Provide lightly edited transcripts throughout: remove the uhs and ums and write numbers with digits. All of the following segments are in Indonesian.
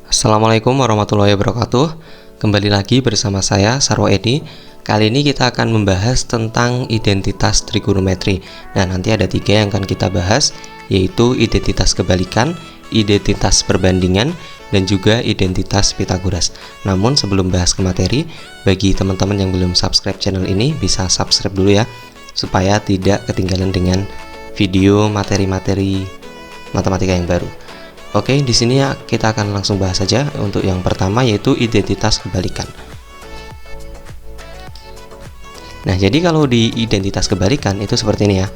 Assalamualaikum warahmatullahi wabarakatuh. Kembali lagi bersama saya Sarwo Edi. Kali ini kita akan membahas tentang identitas trigonometri. Nah, nanti ada 3 yang akan kita bahas, yaitu identitas kebalikan, identitas perbandingan, dan juga identitas Pitagoras. Namun sebelum bahas ke materi, bagi teman-teman yang belum subscribe channel ini, bisa subscribe dulu ya, supaya tidak ketinggalan dengan video materi-materi matematika yang baru. Oke, di sini ya kita akan langsung bahas saja untuk yang pertama, yaitu identitas kebalikan. Nah, jadi kalau di identitas kebalikan itu seperti ini ya.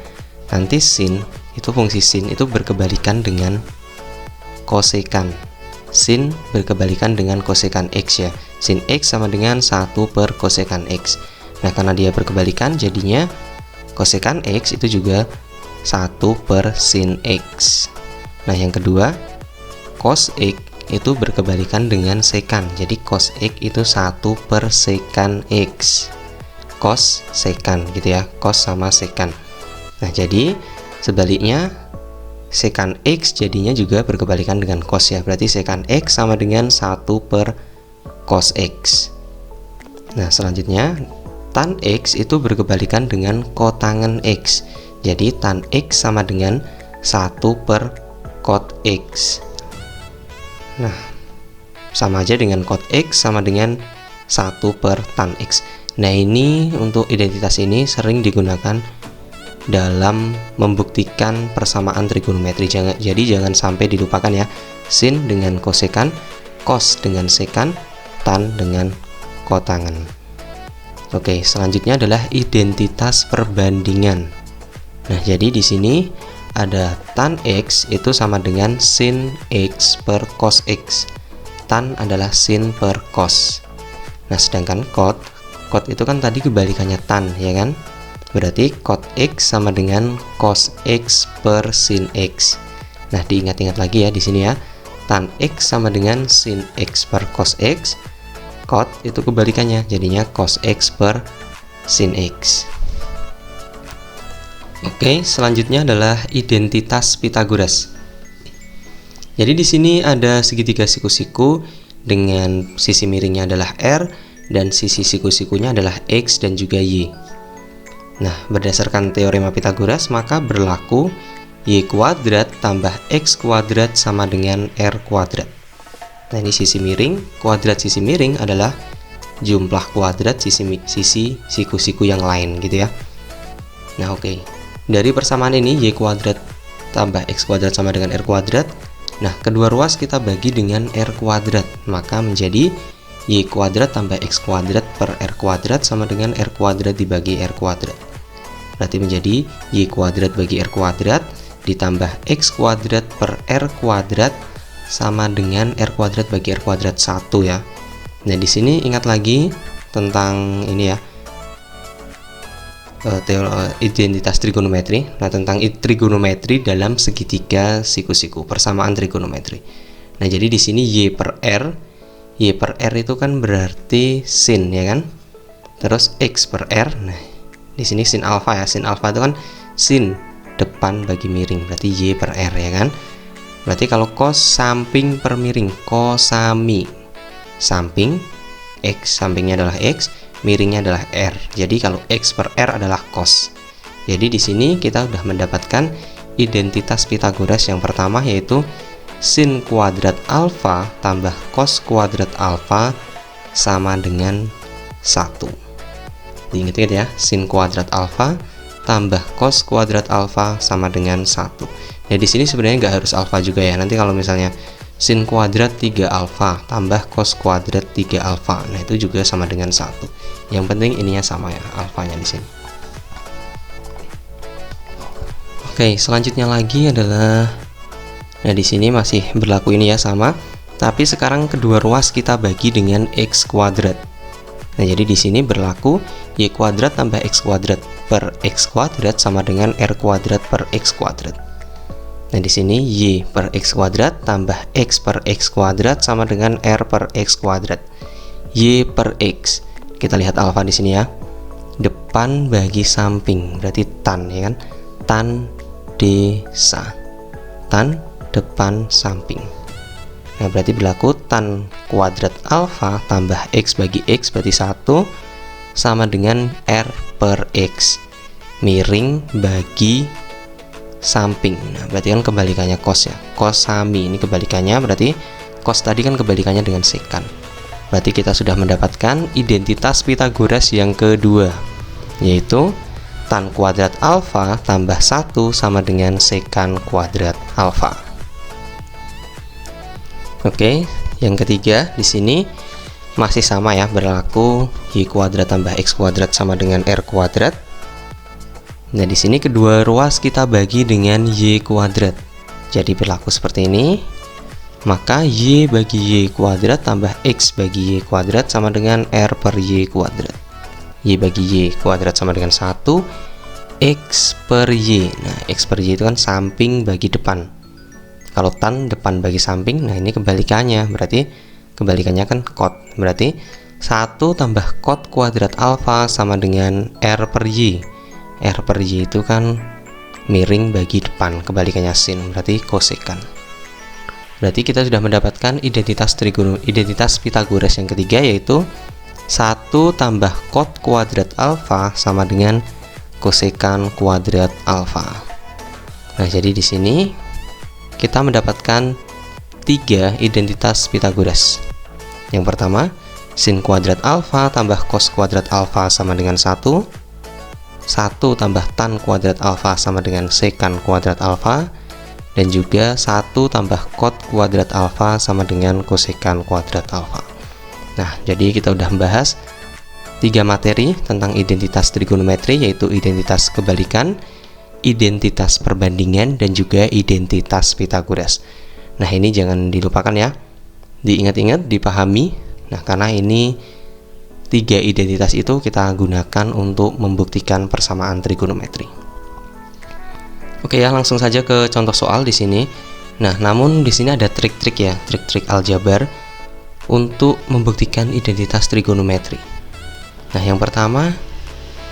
Nanti sin itu, fungsi sin itu berkebalikan dengan kosekan. Sin berkebalikan dengan kosekan x ya. Sin x sama dengan 1 per kosekan x. Nah, karena dia berkebalikan, jadinya kosekan x itu juga 1 per sin x. Nah, yang kedua, cos x itu berkebalikan dengan sekan. Jadi cos x itu 1 per sekan x. Cos sekan gitu ya, cos sama sekan. Nah, jadi sebaliknya sekan x jadinya juga berkebalikan dengan cos ya. Berarti sekan x sama dengan 1 per cos x. Nah, selanjutnya tan x itu berkebalikan dengan kotangen x. Jadi tan x sama dengan 1 per cot x. Nah, sama aja dengan cot x sama dengan 1 per tan x. Nah, ini untuk identitas ini sering digunakan dalam membuktikan persamaan trigonometri. Jadi jangan sampai dilupakan ya. Sin dengan kosekan, cos dengan sekan, tan dengan kotangen. Oke, selanjutnya adalah identitas perbandingan. Nah, jadi di sini ada tan x itu sama dengan sin x per cos x. Tan adalah sin per cos. Nah, sedangkan cot itu kan tadi kebalikannya tan ya kan. Berarti cot x sama dengan cos x per sin x. Nah, diingat-ingat lagi ya di sini ya. Tan x sama dengan sin x per cos x. Cot itu kebalikannya, jadinya cos x per sin x. Oke, selanjutnya adalah identitas Pitagoras. Jadi di sini ada segitiga siku-siku dengan sisi miringnya adalah R dan sisi siku-sikunya adalah X dan juga Y. Nah, berdasarkan teorema Pitagoras maka berlaku Y kuadrat tambah X kuadrat sama dengan R kuadrat. Nah, ini sisi miring, kuadrat sisi miring adalah jumlah kuadrat sisi siku-siku yang lain gitu ya. Nah, oke. Dari persamaan ini Y kuadrat tambah X kuadrat sama dengan R kuadrat. Nah, kedua ruas kita bagi dengan R kuadrat, maka menjadi Y kuadrat tambah X kuadrat per R kuadrat sama dengan R kuadrat dibagi R kuadrat. Berarti menjadi Y kuadrat bagi R kuadrat ditambah X kuadrat per R kuadrat sama dengan R kuadrat bagi R kuadrat 1 ya. Nah, di sini ingat lagi tentang ini ya, identitas trigonometri. Nah, tentang trigonometri dalam segitiga siku-siku, persamaan trigonometri. Nah, jadi di sini Y per R itu kan berarti sin ya kan. Terus X per R. Nah, di sini sin alfa ya. Sin alfa itu kan sin depan bagi miring, berarti Y per R ya kan. Berarti kalau cos samping per miring, cosami. Samping X, sampingnya adalah X, miringnya adalah R. Jadi kalau X per R adalah cos. Jadi di sini kita sudah mendapatkan identitas Pitagoras yang pertama, yaitu sin kuadrat alfa tambah cos kuadrat alfa sama dengan 1. Diingat-ingat ya, sin kuadrat alfa tambah cos kuadrat alfa sama dengan 1. Nah, di sini sebenarnya nggak harus alfa juga ya. Nanti kalau misalnya sin kuadrat 3 alfa tambah cos kuadrat 3 alfa, nah itu juga sama dengan 1. Yang penting ininya sama ya, alfanya di sini. Oke, selanjutnya lagi adalah, nah di sini masih berlaku ini ya, sama, tapi sekarang kedua ruas kita bagi dengan X kuadrat. Nah, jadi di sini berlaku Y kuadrat tambah X kuadrat per X kuadrat sama dengan R kuadrat per X kuadrat. Nah, di sini Y per X kuadrat tambah X per X kuadrat sama dengan R per X kuadrat. Y per X. Kita lihat alfa di sini ya. Depan bagi samping, berarti tan ya kan. Tan desa. Tan depan samping. Nah, berarti berlaku tan kuadrat alfa tambah X bagi X berarti 1 sama dengan R per X miring bagi samping. Nah, berarti kan kebalikannya cos ya. Cos sami ini kebalikannya, berarti cos tadi kan kebalikannya dengan sekan. Berarti kita sudah mendapatkan identitas Pythagoras yang kedua, yaitu tan kuadrat alfa tambah 1 sama dengan sekan kuadrat alfa. Oke, yang ketiga di sini masih sama ya, berlaku y kuadrat tambah x kuadrat sama dengan r kuadrat. Nah, di sini kedua ruas kita bagi dengan y kuadrat. Jadi berlaku seperti ini. Maka y bagi y kuadrat tambah x bagi y kuadrat sama dengan r per y kuadrat. Y bagi y kuadrat sama dengan 1 x per y. Nah, x per y itu kan samping bagi depan. Kalau tan depan bagi samping, nah ini kebalikannya, berarti kebalikannya kan cot. Berarti 1 tambah cot kuadrat alfa sama dengan r per y. R per y itu kan miring bagi depan, kebalikannya sin, berarti kosekan. Berarti kita sudah mendapatkan identitas Pythagoras yang ketiga, yaitu 1 tambah cot kuadrat alfa sama dengan kosekan kuadrat alfa. Nah, jadi di sini kita mendapatkan 3 identitas Pythagoras. Yang pertama, sin kuadrat alfa tambah cos kuadrat alfa sama dengan 1 tambah tan kuadrat alfa sama dengan sekan kuadrat alfa, dan juga 1 tambah cot kuadrat alfa sama dengan kosekan kuadrat alfa. Nah, jadi kita udah membahas 3 materi tentang identitas trigonometri, yaitu identitas kebalikan, identitas perbandingan, dan juga identitas Pythagoras. Nah, ini jangan dilupakan ya, diingat-ingat, dipahami. Nah, karena ini 3 identitas itu kita gunakan untuk membuktikan persamaan trigonometri. Oke ya, langsung saja ke contoh soal di sini. Nah, namun di sini ada trik-trik ya, trik-trik aljabar untuk membuktikan identitas trigonometri. Nah, yang pertama,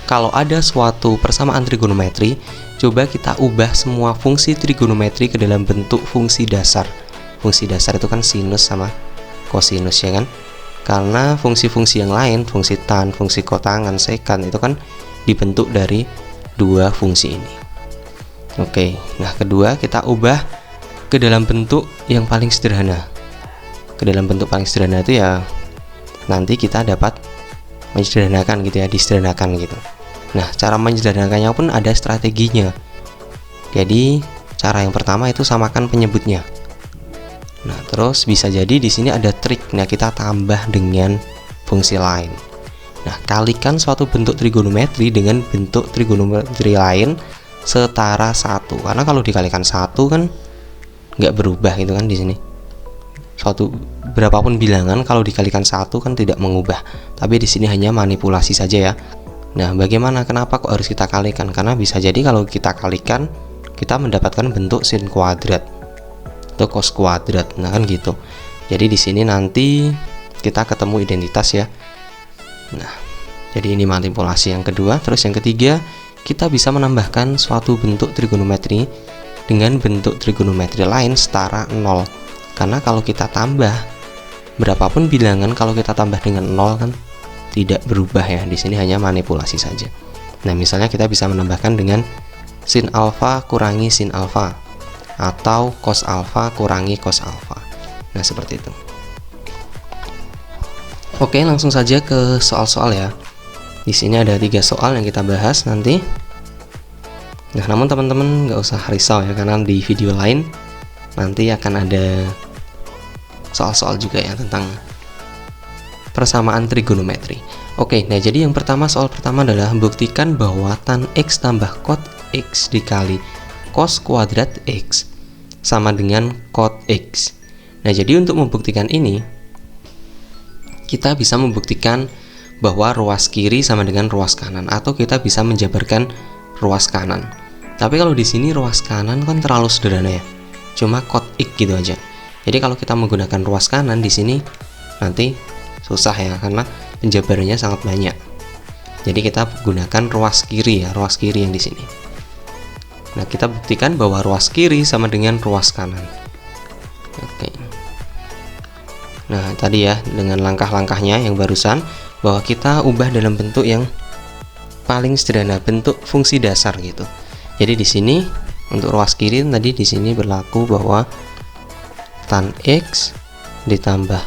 kalau ada suatu persamaan trigonometri, coba kita ubah semua fungsi trigonometri ke dalam bentuk fungsi dasar. Fungsi dasar itu kan sinus sama kosinus ya kan? Karena fungsi-fungsi yang lain, fungsi tan, fungsi kotangan, sekan, itu kan dibentuk dari 2 fungsi ini. Oke, nah kedua kita ubah ke dalam bentuk yang paling sederhana. Ke dalam bentuk paling sederhana itu ya nanti kita dapat menyederhanakan gitu ya, disederhanakan gitu. Nah, cara menyederhanakannya pun ada strateginya. Jadi, cara yang pertama itu samakan penyebutnya. Nah, terus bisa jadi di sini ada trik. Nah, kita tambah dengan fungsi lain. Nah, kalikan suatu bentuk trigonometri dengan bentuk trigonometri lain setara 1. Karena kalau dikalikan 1 kan nggak berubah gitu kan di sini. Suatu berapapun bilangan kalau dikalikan 1 kan tidak mengubah. Tapi di sini hanya manipulasi saja ya. Nah, bagaimana? Kenapa kok harus kita kalikan? Karena bisa jadi kalau kita kalikan, kita mendapatkan bentuk sin kuadrat atau cos kuadrat. Nah, kan gitu. Jadi di sini nanti kita ketemu identitas ya. Nah, jadi ini manipulasi yang kedua. Terus yang ketiga, kita bisa menambahkan suatu bentuk trigonometri dengan bentuk trigonometri lain setara 0. Karena kalau kita tambah berapapun bilangan, kalau kita tambah dengan 0 kan tidak berubah ya, di sini hanya manipulasi saja. Nah, misalnya kita bisa menambahkan dengan sin alfa kurangi sin alfa atau cos alfa kurangi cos alfa. Nah, seperti itu. Oke, langsung saja ke soal-soal ya. Di sini ada 3 soal yang kita bahas nanti. Nah, namun teman-teman nggak usah risau ya, karena di video lain nanti akan ada soal-soal juga ya tentang persamaan trigonometri. Oke, nah jadi yang pertama, soal pertama adalah buktikan bahwa tan x tambah cot x dikali cos kuadrat x sama dengan cot x. Nah, jadi untuk membuktikan ini, kita bisa membuktikan bahwa ruas kiri sama dengan ruas kanan, atau kita bisa menjabarkan ruas kanan. Tapi kalau di sini ruas kanan kan terlalu sederhana ya, cuma cot x gitu aja. Jadi kalau kita menggunakan ruas kanan di sini nanti susah ya, karena penjabarannya sangat banyak. Jadi kita gunakan ruas kiri ya, ruas kiri yang di sini. Nah, kita buktikan bahwa ruas kiri sama dengan ruas kanan. Oke. Nah, tadi ya dengan langkah-langkahnya yang barusan, bahwa kita ubah dalam bentuk yang paling sederhana, bentuk fungsi dasar gitu. Jadi di sini untuk ruas kiri tadi di sini berlaku bahwa tan X ditambah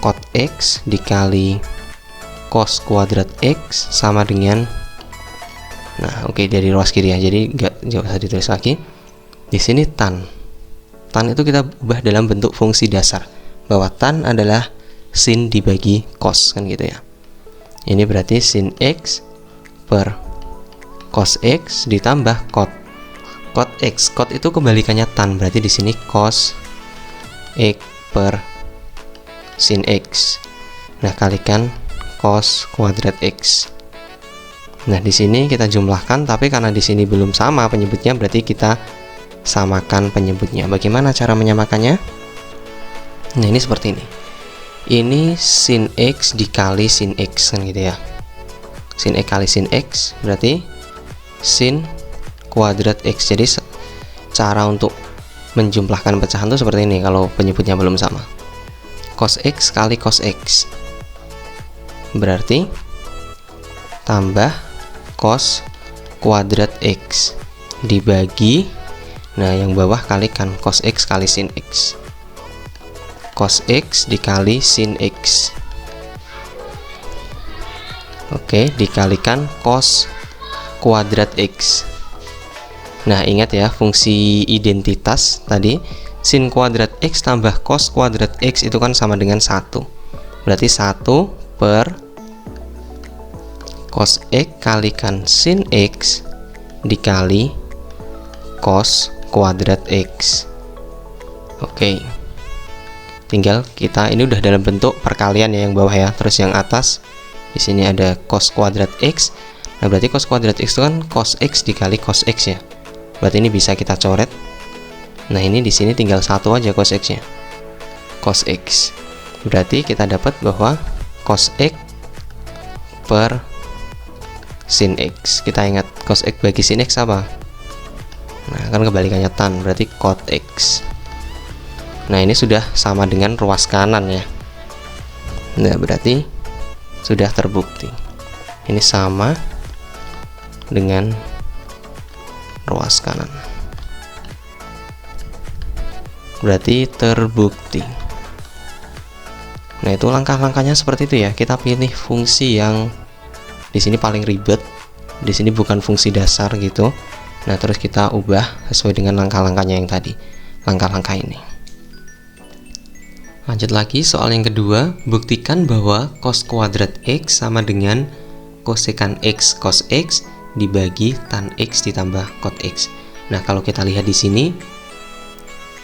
cot X dikali cos kuadrat X sama dengan, nah oke, dari ruas kiri ya, jadi nggak usah ditulis lagi. Di sini tan itu kita ubah dalam bentuk fungsi dasar, bahwa tan adalah sin dibagi cos, kan gitu ya. Ini berarti sin X per cos X ditambah cot X. Cot itu kebalikannya tan, berarti di sini cos X per sin X. Nah, kalikan cos kuadrat X. Nah, di sini kita jumlahkan, tapi karena di sini belum sama penyebutnya, berarti kita samakan penyebutnya. Bagaimana cara menyamakannya? Nah, ini seperti ini. Ini sin X dikali sin X, kan gitu ya. Sin X kali sin X berarti sin kuadrat X. Jadi cara untuk menjumlahkan pecahan itu seperti ini kalau penyebutnya belum sama. Cos X kali cos X berarti tambah cos kuadrat X dibagi, nah yang bawah kalikan cos X kali sin X. Cos X dikali sin X, oke, dikalikan cos kuadrat X. Nah, ingat ya fungsi identitas tadi, sin kuadrat X tambah cos kuadrat X itu kan sama dengan 1. Berarti 1 per cos X kalikan sin X dikali cos kuadrat X. Oke, tinggal kita, ini udah dalam bentuk perkalian ya yang bawah ya. Terus yang atas di sini ada cos kuadrat X. Nah, berarti cos kuadrat X itu kan cos X dikali cos X ya. Berarti ini bisa kita coret. Nah, ini di sini tinggal 1 aja cos X-nya. Cos X. Berarti kita dapat bahwa cos X per sin X. Kita ingat cos X bagi sin X apa? Nah, kan kebalikannya tan, berarti cot X. Nah, ini sudah sama dengan ruas kanan ya. Nah, berarti sudah terbukti. Ini sama dengan ruas kanan. Berarti terbukti. Nah, itu langkah-langkahnya seperti itu ya. Kita pilih fungsi yang di sini paling ribet. Di sini bukan fungsi dasar gitu. Nah, terus kita ubah sesuai dengan langkah-langkahnya yang tadi. Langkah-langkah ini. Lanjut lagi soal yang kedua, buktikan bahwa cos kuadrat X sama dengan kosekan X cos X dibagi tan X ditambah cot X. Nah, kalau kita lihat di sini,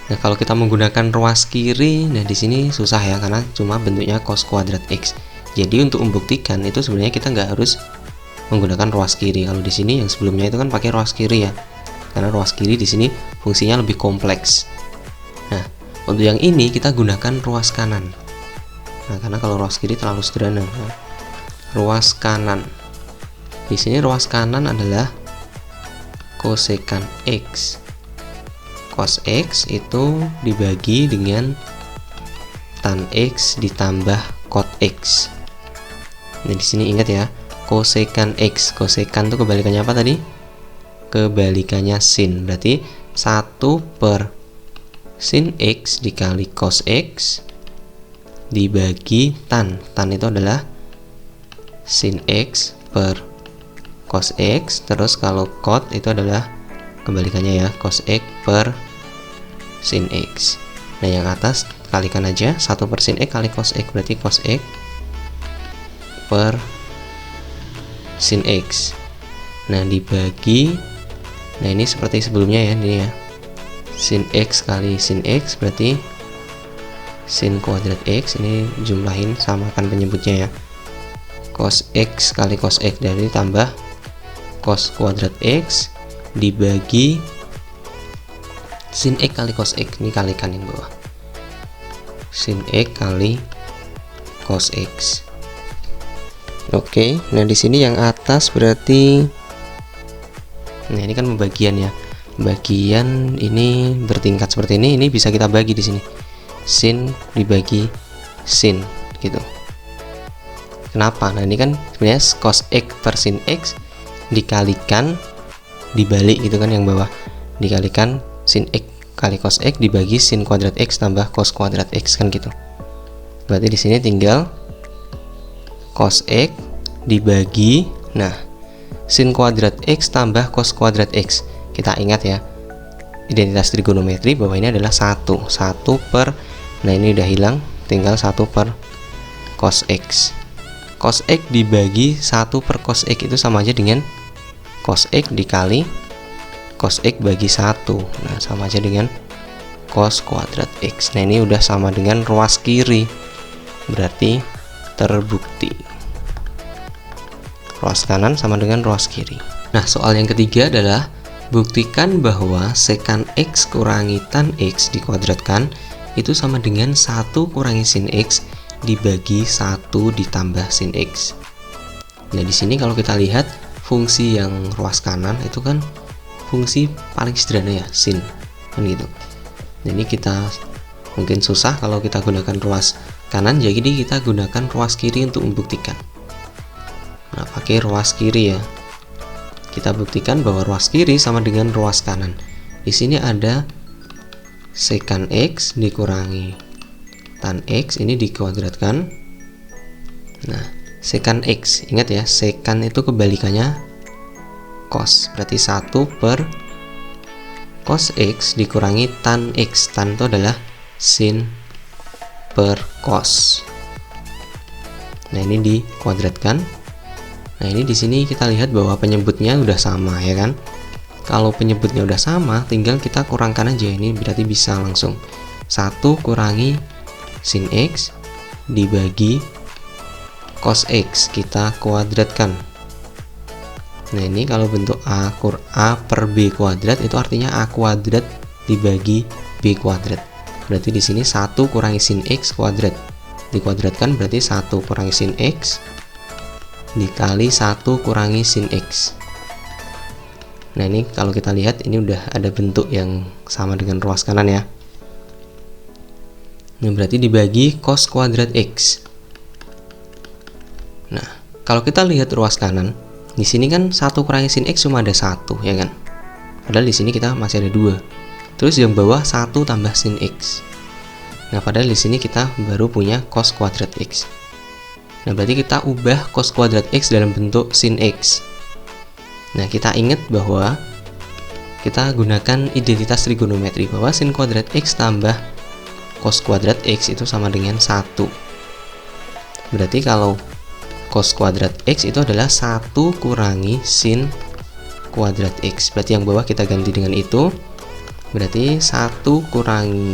nah kalau kita menggunakan ruas kiri, nah di sini susah ya karena cuma bentuknya cos kuadrat X. Jadi untuk membuktikan itu sebenarnya kita nggak harus menggunakan ruas kiri. Kalau di sini yang sebelumnya itu kan pakai ruas kiri ya, karena ruas kiri di sini fungsinya lebih kompleks. Nah, untuk yang ini kita gunakan ruas kanan. Nah, karena kalau ruas kiri terlalu sederhana. Nah, ruas kanan. Di sini ruas kanan adalah kosekan X. Cos X itu dibagi dengan tan X ditambah cot X. Nah, di sini ingat ya, kosekan X. Kosekan itu kebalikannya apa tadi? Kebalikannya sin. Berarti 1 per sin X dikali cos X dibagi tan. Tan itu adalah sin X per cos X. Terus kalau cot itu adalah kebalikannya ya, cos X per sin X. Nah, yang atas kalikan aja 1 per sin X kali cos X, berarti cos X per sin X. Nah, dibagi, nah ini seperti sebelumnya ya, ini ya, sin X kali sin X berarti sin kuadrat X. Ini jumlahin, samakan penyebutnya ya, cos X kali cos X, dari tambah cos kuadrat X dibagi sin X kali cos X. Ini kalikan yang bawah, sin X kali cos X. Oke, nah di sini yang atas berarti, nah ini kan pembagian ya, bagian ini bertingkat seperti ini bisa kita bagi di sini. sin dibagi sin gitu. Kenapa? Nah, ini kan sebenarnya cos X per sin X dikalikan dibalik gitu kan, yang bawah dikalikan sin X kali cos X dibagi sin kuadrat X tambah cos kuadrat X kan gitu. Berarti di sini tinggal cos X dibagi, nah, sin kuadrat X tambah cos kuadrat X. Kita ingat ya, identitas trigonometri bahwa ini adalah 1 per, nah ini udah hilang, tinggal 1 per cos X. Cos X dibagi 1 per cos X itu sama aja dengan cos X dikali cos X bagi 1. Nah, sama aja dengan cos kuadrat X. Nah, ini udah sama dengan ruas kiri, berarti terbukti ruas kanan sama dengan ruas kiri. Nah, soal yang ketiga adalah buktikan bahwa sekan X kurangi tan X dikuadratkan itu sama dengan 1 kurangi sin X dibagi 1 ditambah sin X. Nah, di sini kalau kita lihat fungsi yang ruas kanan itu kan fungsi paling sederhana ya, sin kan gitu. Jadi kita mungkin susah kalau kita gunakan ruas kanan, jadi kita gunakan ruas kiri untuk membuktikan. Nah, pakai ruas kiri ya. Kita buktikan bahwa ruas kiri sama dengan ruas kanan. Di sini ada sekan X dikurangi tan X, ini dikuadratkan. Nah, sekan X, ingat ya, sekan itu kebalikannya cos, berarti 1 per cos X dikurangi tan X. Tan itu adalah sin per cos. Nah, ini dikuadratkan. Nah, ini di sini kita lihat bahwa penyebutnya udah sama ya kan. Kalau penyebutnya udah sama, tinggal kita kurangkan aja. Ini berarti bisa langsung 1 kurangi sin X dibagi cos X, kita kuadratkan. Nah, ini kalau bentuk A per B kuadrat itu artinya A kuadrat dibagi B kuadrat. Berarti di sini 1 kurangi sin X kuadrat dikuadratkan, berarti 1 kurangi sin X dikali 1 kurangi sin X. Nah, ini kalau kita lihat ini udah ada bentuk yang sama dengan ruas kanan ya. Nah, berarti dibagi cos kuadrat X. Nah, kalau kita lihat ruas kanan, di sini kan 1 kurangi sin X cuma ada 1 ya kan. Padahal di sini kita masih ada 2. Terus yang bawah 1 tambah sin X. Nah, padahal di sini kita baru punya cos kuadrat X. Nah, berarti kita ubah cos kuadrat X dalam bentuk sin X. Nah, kita ingat bahwa kita gunakan identitas trigonometri bahwa sin kuadrat X tambah cos kuadrat X itu sama dengan 1. Berarti kalau cos kuadrat X itu adalah 1 kurangi sin kuadrat X. Berarti yang bawah kita ganti dengan itu. Berarti 1 kurangi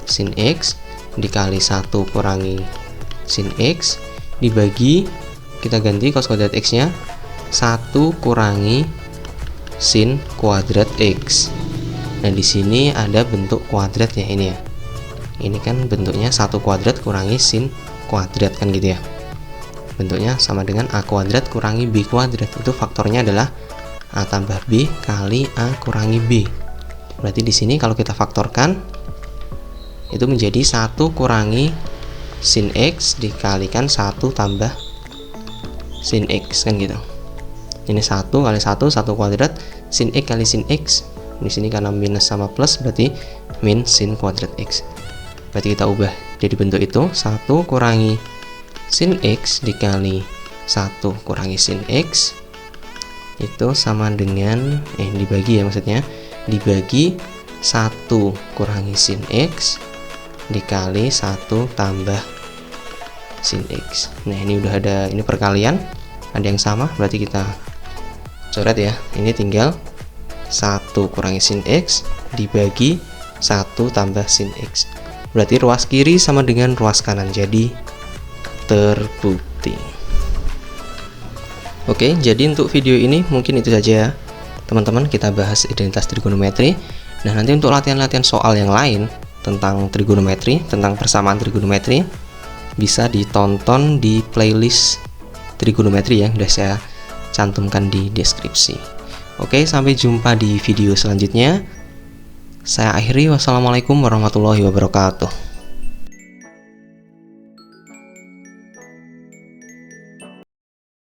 sin X dikali 1 kurangi sin X dibagi, kita ganti cos kuadrat X nya 1 kurangi sin kuadrat X. Nah, di sini ada bentuk kuadrat ya ini ya. Ini kan bentuknya 1 kuadrat kurangi sin kuadrat kan gitu ya. Bentuknya sama dengan A kuadrat kurangi B kuadrat. Itu faktornya adalah A tambah B kali A kurangi B. Berarti di sini kalau kita faktorkan itu menjadi 1 kurangi sin X dikalikan 1 tambah sin X kan gitu. Ini 1 kali 1 kuadrat sin X kali sin X. Di sini karena minus sama plus berarti min sin kuadrat X. Berarti kita ubah jadi bentuk itu 1 kurangi sin X dikali 1 kurangi sin X itu sama dengan dibagi ya, maksudnya dibagi 1 kurangi sin X dikali 1 tambah sin X. Nah, ini udah ada, ini perkalian ada yang sama, berarti kita coret ya. Ini tinggal 1 kurangi sin X dibagi 1 tambah sin X. Berarti ruas kiri sama dengan ruas kanan, jadi terbukti. Oke, jadi untuk video ini mungkin itu saja ya teman-teman, kita bahas identitas trigonometri. Nah, nanti untuk latihan-latihan soal yang lain tentang trigonometri, tentang persamaan trigonometri, bisa ditonton di playlist trigonometri yang sudah saya cantumkan di deskripsi. Oke, sampai jumpa di video selanjutnya. Saya akhiri, wassalamualaikum warahmatullahi wabarakatuh.